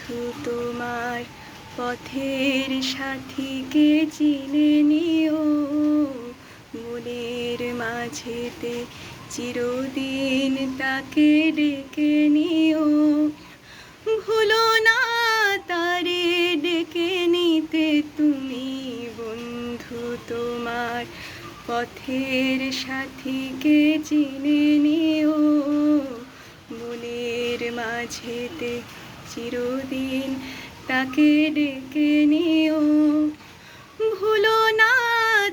বন্ধু তোমার পথের সাথীকে চিনে নিও, মনের মাঝেতে চিরদিন তাকে ডেকে নিও। ভুলো না তারে ডেকে নিতে তুমি, বন্ধু তোমার পথের সাথীকে চিনে নিও, মনের মাঝেতে চিরদিন তাকে ডেকে নিও। ভুলো না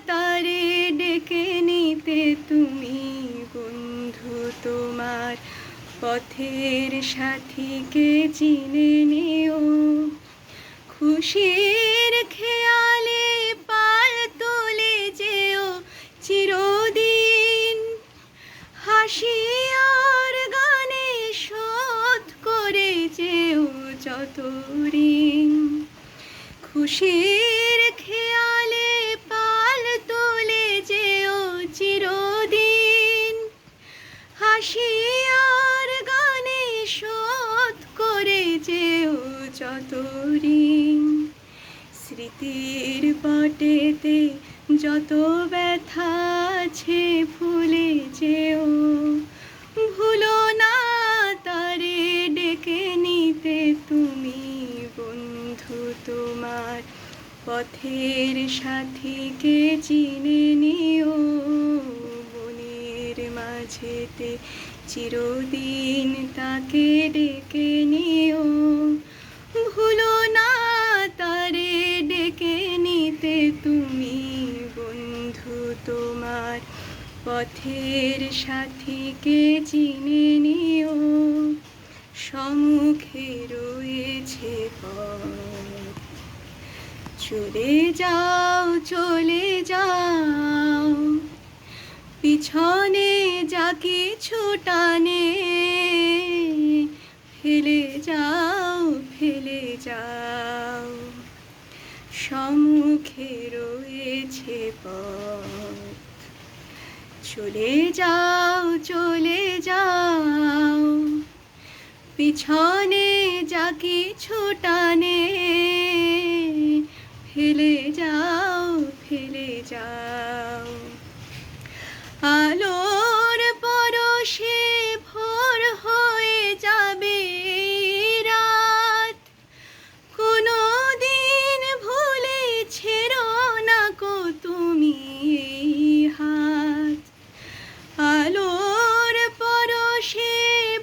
তারে ডেকে নিতে তুমি, বন্ধু তোমার পথের সাথীকে চিনে নিও। খুশির খেয়ালে পাল তোলে যেও চিরদিন, হাসি আর গানে শোধ করে যেও যত ঋণ। খুশির খেয়ালে পাল তোলে যেও চিরদিন, হাসি আর গানে শোধ করে যেও যত ঋণ। স্মৃতির পটেতে যত ব্যথা আছে ভুলে যেও, ভুলো না তারে ডেকে নিতে তুমি, বন্ধু তোমার পথের সাথীকে চিনে নিও, মনের মাঝেতে চিরদিন তাকে ডেকে নিও। ভুলো না তারে ডেকে নিতে তুমি, বন্ধু তোমার পথের সাথীকে চিনে নিও। সম্মুখে রয়েছে পথ, চলে যাও চলে যাও, পিছনে যা কিছু টানে ফেলে যাও ফেলে যাও। সম্মুখে রয়েছে পথ, চলে যাও চলে যাও, পিছনে যা কিছু টানে ফেলে যাও ফেলে যাও। আলোর পরশে ভোর হয়ে যাবে রাত, কোনো দিন ভুলে ছেড়ো না কো তুমি এই হাত। আলোর পরশে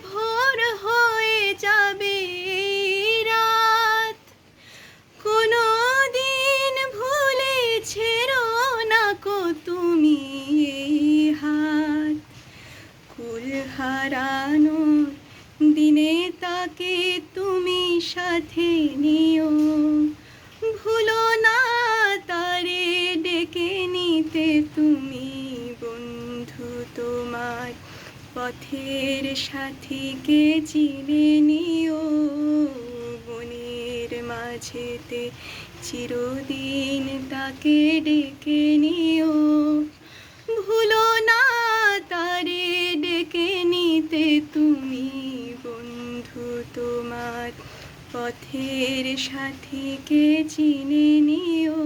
ভোর হয়ে যাবে রাত, কোনো দিন ভুলে ছেড়ো না কো তুমি এই হাত। কুল হারানোর দিনে তাকে তুমি সাথে নিও, ভুলো না তারে ডেকে নিতে তুমি, বন্ধু তোমার পথের সাথীকে চিনে নিও, মনের মাঝেতে চিরদিন তাকে ডেকে নিও। ভুলো না তারে ডেকে নিতে তুমি, বন্ধু তোমার পথের সাথীকে চিনে নিও।